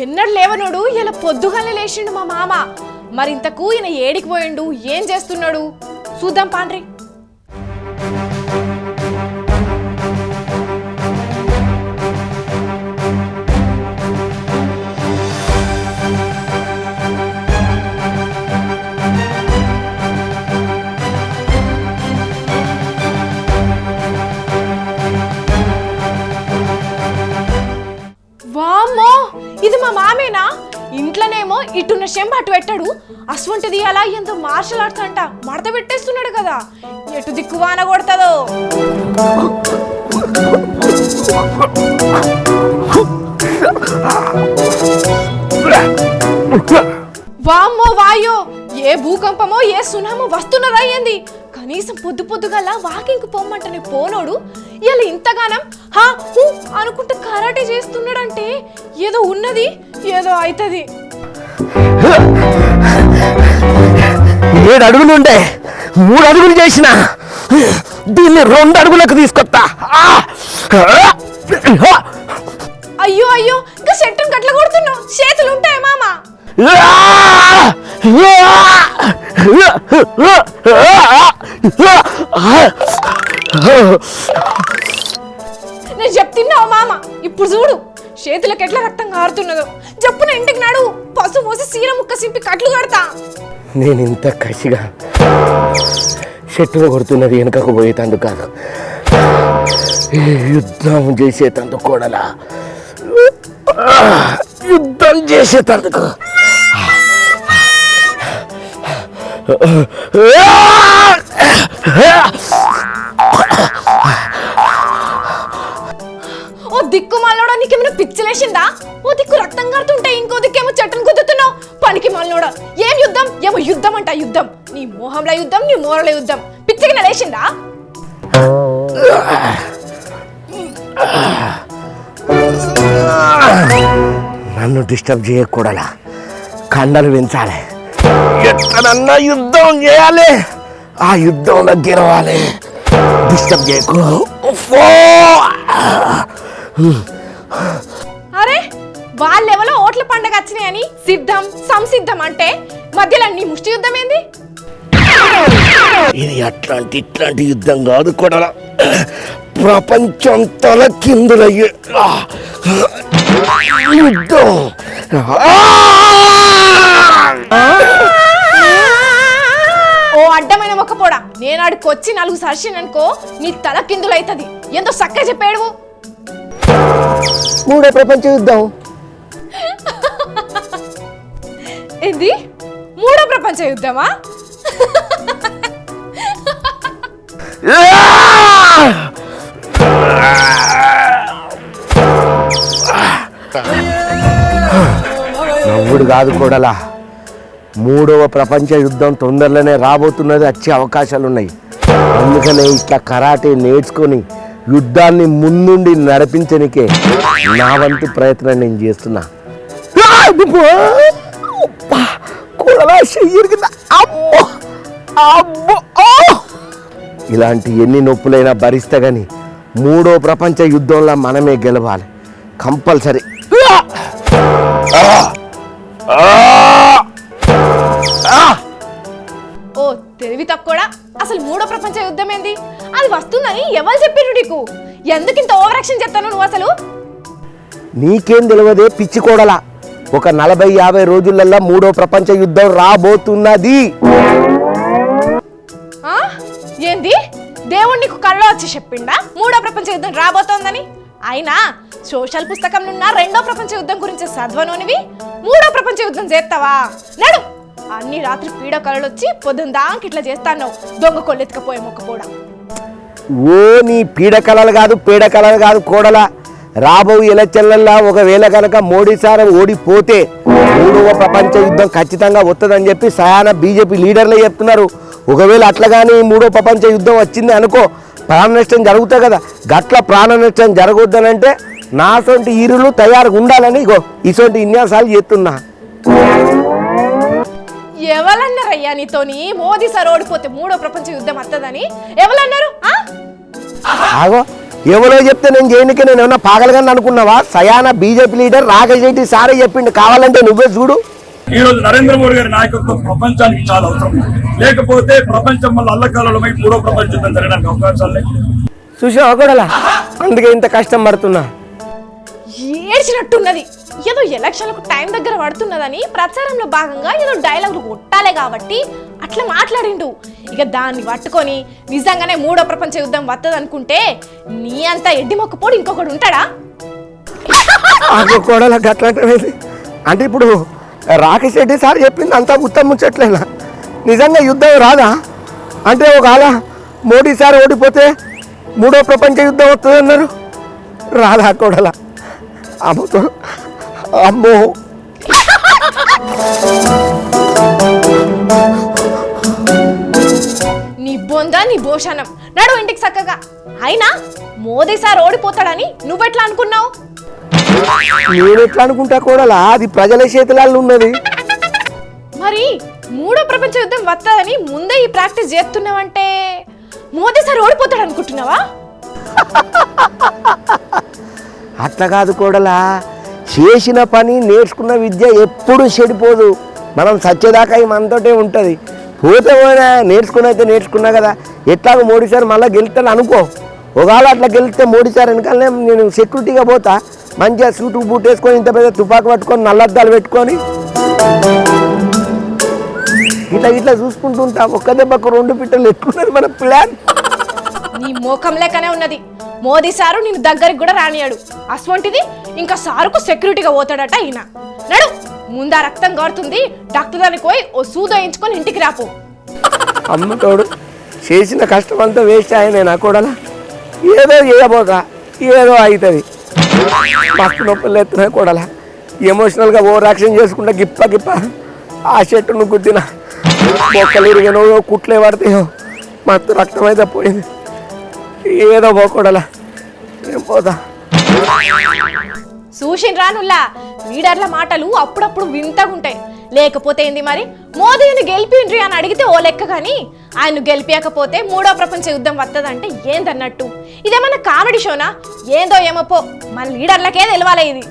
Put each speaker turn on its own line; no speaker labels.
ఎన్నడు లేవనోడు ఇలా పొద్దుగానే లేచిండు మా మామ. మరింతకు ఈయన ఏడికి పోయిండు, ఏం చేస్తున్నాడు చూద్దాం పాండ్రి. వామ్మో, ఇది మా మామేనా? ఇంట్లోనేమో ఇటున్న చెంబ అటు పెట్టాడు, అసవంటిది అలా ఎంతో మార్షల్ ఆర్ట్స్ అంట మడత పెట్టేస్తున్నాడు కదా. ఎటు దిక్కు వాన కొడతదో. వామ్మో వాయో, ఏ భూకంపమో ఏ సునామో వస్తున్నదా ఏంది? కనీసం పొద్దు పొద్దుగల్లా వాకింగ్ పొమ్మంటనే పోనోడు ఇలా ఇంతగానం హా హూ అనుకుంటే కరాటే చేస్తున్నాడంటే ఏదో ఉన్నది, ఏదో అవుతుంది.
7 అడుగులుండే 3 అడుగులు చేసిన దీన్ని 2 అడుగులకు తీసుకొస్తా.
అయ్యో అయ్యో, ఇంకా చెట్టును గట్ల కొడుతున్నావు, చేతులు ఉంటాయి మామ. నేను చెప్తున్నావు మామ, ఇప్పుడు చూడు చేతులకు ఎట్లా రక్తం కారుతున్నదో. జప్పున ఇంటికి నాడు పసు మోసి సీర ముక్క సింపి కట్లు కడతా.
నేను ఇంత కసిగా చెట్టులో కొడుతున్నది వెనుకకు పోయేటందుకు కాదు, యుద్ధం చేసేటందుకు కూడలా, యుద్ధం చేసేటందుకు.
ఓ దిక్కు మాలోడా, నీకేమైనా పిచ్చిలేసిందా? ఓ దిక్కు రక్తం కారుతుంటే ఇంకో దిక్కేమో చెట్టును గుద్దుతున్నావు. పనికి మాలోడా, ఏం యుద్ధం? ఏమో యుద్ధం అంట యుద్ధం. నీ మోహంలో యుద్ధం, నీ మోరల యుద్ధం. పిచ్చిగా లేచిందా?
నన్ను డిస్టర్బ్ చేయకూడలా, కండలు పెంచాలి, ఎక్కడన్నా యుద్ధం చేయాలి, ఆ యుద్ధంలో గెలవాలి. డిస్టర్బ్ చేయకు.
అరే వాళ్ళెవలో ఓట్ల పండగ వచ్చినాయని సిద్ధం సంసిద్ధం అంటే మధ్యలో నీ ముష్టి యుద్ధం ఏంది?
ఇది ఇట్లాంటి యుద్ధం కాదు కూడా, ప్రపంచం తల కిందులయ్యే యుద్ధం.
ఓ అడ్డమైన మొక్కపోడా, నేను ఆడికొచ్చి 4 సర్షిననుకో నీ తల కిందులైతది. ఎంతో చక్కగా చెప్పాడు.
3వ ప్రపంచ యుద్ధం
ఏంది? 3వ ప్రపంచ యుద్ధమా?
నవ్వుడు కాదు కూడలా, 3వ ప్రపంచ యుద్ధం తొందరలోనే రాబోతున్నది, వచ్చే అవకాశాలున్నాయి. అందుకనే ఇట్లా కరాటే నేర్చుకొని యుద్ధాన్ని ముందుండి నడిపించనికే నా వంతు ప్రయత్నం నేను చేస్తున్నా. ఇలాంటి ఎన్ని నొప్పులైనా భరిస్తా గాని 3వ ప్రపంచ యుద్ధంలో మనమే గెలవాలి కంపల్సరీ.
ఓ తెలివి తక్కువడా, అసలు 3వ ప్రపంచ యుద్ధం ఏంది? అది వస్తుందని ఎవరు చెప్పారు నీకు? ఎందుకింత ఓవర్ యాక్షన్ చేస్తాను నువ్వు? అసలు
నీకేం తెలియదే పిచ్చి కోడలా, ఒక 40-50 రోజులలో 3వ ప్రపంచ యుద్ధం రాబోతున్నది.
ఏంది? దేవుడు నీకు కళ్ళలో వచ్చి చెప్పిండా 3వ ప్రపంచ యుద్ధం రాబోతోందని? అయినా సోషల్ పుస్తకంలో ఉన్న 2వ ప్రపంచ యుద్ధం గురించి చదవనోనివి 3వ ప్రపంచ యుద్ధం చేస్తావా? నడు, అన్ని రాత్రి పీడ కళలు వచ్చి పొద్దున్న దానికి ఇట్లా చేస్తాను, దొంగ కొల్లెత్తుకపోయే మొక్కపోడా.
ఓ నీ పీడకలలు కాదు కోడలా, రాబో ఎలక్షన్లల్లో ఒకవేళ కనుక మోడీ సార్ ఓడిపోతే 3వ ప్రపంచ యుద్ధం ఖచ్చితంగా వస్తుందని చెప్పి సయాన బీజేపీ లీడర్లే చెప్తున్నారు. ఒకవేళ అట్లా కానీ 3వ ప్రపంచ యుద్ధం వచ్చింది అనుకో, ప్రాణ నష్టం జరుగుతుంది కదా. గట్ల ప్రాణ నష్టం జరగొద్దనంటే నా సొంటి ఈరులు తయారుగా ఉండాలని ఇగో ఇసొంటి ఇన్యాసాలు చేస్తున్నా.
ఎవరన్నారయ్యా నీతోని మోదీ సార్ ఓడిపోతే 3వ ప్రపంచ యుద్ధం వస్తుందని? ఎవరన్నారు?
ఆగో ఎవరో చెప్తే నేను చేయనికే నేను ఏమన్నా పాగలగాని అనుకున్నావా? సయానా బీజేపీ లీడర్ రాకేష్ రెడ్డి సారే చెప్పిండు, కావాలంటే నువ్వే చూడు.
ఈ రోజు నరేంద్ర మోడీ గారి నాయకత్వం ప్రపంచానికి చాలా అవసరం. లేకపోతే ప్రపంచం వల్ల అల్లకాలంలో మూడో ప్రపంచ యుద్ధం జరగడానికి అవకాశాలు లేవు.
చూసావా కూడా, అందుకే ఇంత కష్టం పడుతున్నా.
ఏడ్చినట్టున్నది. ఏదో ఎలక్షన్లకు టైం దగ్గర పడుతున్నదని ప్రచారంలో భాగంగా ఏదో డైలాగులు కొట్టాలే కాబట్టి అట్లా మాట్లాడిండు. ఇక దాన్ని పట్టుకొని నిజంగానే మూడో ప్రపంచ యుద్ధం వత్తది అనుకుంటే నీ అంతా ఎడ్డి మొక్కపోడు ఇంకొకడు ఉంటాడా?
కోడలా గట్లాంటిది అంటే ఇప్పుడు రాకేష్ రెడ్డి సార్ చెప్పింది అంతా ఉత్తమ ముచ్చట్లేనా? నిజంగా యుద్ధం రాదా? అంటే ఒకవేళ మోడీ సార్ ఓడిపోతే మూడో ప్రపంచ యుద్ధం వస్తుంది అన్నారు. రాదా కోడలా? అమ్మతో అమ్మో.
నీ బొందా నీ భోషణం నడు ఇంటికి చక్కగా. అయినా మోదీ సార్ ఓడిపోతాడని నువ్వెట్లా అనుకున్నావు?
నేను ఎట్లా అనుకుంటా కోడలా, అది ప్రజల చేతులలో ఉన్నది.
మరి మూడో ప్రపంచ యుద్ధం వస్తుందని ముందే ఈ ప్రాక్టీస్ చేస్తున్నావంటే మోదీ సార్ ఓడిపోతాడు అనుకుంటున్నావా?
అట్లా కాదు కోడలా, చేసిన పని నేర్చుకున్న విద్య ఎప్పుడు చెడిపోదు. మనం సచ్చేదాకా ఈ మనతోటే ఉంటుంది. పోతే పోయినా నేర్చుకుని అయితే నేర్చుకున్నా కదా. ఎట్లాగో మోడీ సార్ మళ్ళీ గెలుస్తాను అనుకో. ఒకవేళ అట్లా గెలిస్తే మోడీ సార్ వెనకాలనే నేను సెక్యూరిటీగా పోతా. మంచిగా సూటు బూట్ వేసుకొని ఇంత పెద్ద తుపాకు పట్టుకొని నల్లద్దాలు పెట్టుకొని ఇట్లా ఇట్లా చూసుకుంటుంటా. ఒక్క దెబ్బకు 2 పిట్టలు ఎక్కున్నది మన ప్లాన్.
నీ మోకం లేకనే ఉన్నది. మోదీ సారు నేను దగ్గరికి కూడా రానియాడు. అసొంటిది ఇంకా సారుకు సెక్యూరిటీగా పోతాడట ఈయన. నడు ముందా రక్తం కారుతుంది, డాక్టర్ దానికి పోయి ఓ సూది వేయించుకొని ఇంటికి రాపో.
అమ్మతోడు చేసిన కష్టం అంతా వేస్ట్ ఆయన నా కోడలా. ఏదో చేయబోతా, ఏదో అవుతుంది. మస్తు నొప్పులు ఎత్తున్నాయి కోడలా. ఎమోషనల్గా ఓవర్ యాక్షన్ చేసుకుంటా గిప్ప గిప్ప ఆ చెట్టును గుద్దిన మొక్కలు ఇరిగానో కుట్లే పడతాయో మస్తు రక్తం అయితే పోయింది. ఏదో పోకూడలా, ఏం పోతా.
చూసిన రానుల్లా లీడర్ల మాటలు అప్పుడప్పుడు వింతగుంటాయి. లేకపోతే ఏంది మరి, మోదీని గెలిపిండ్రి అని అడిగితే ఓ లెక్క కానీ ఆయన గెలిపించకపోతే మూడో ప్రపంచ యుద్ధం వస్తుందంటే ఏందన్నట్టు. ఇదేమన్నా కామెడీ షోనా ఏందో ఏమో పో. మన లీడర్లకే తెలవాలి ఇది.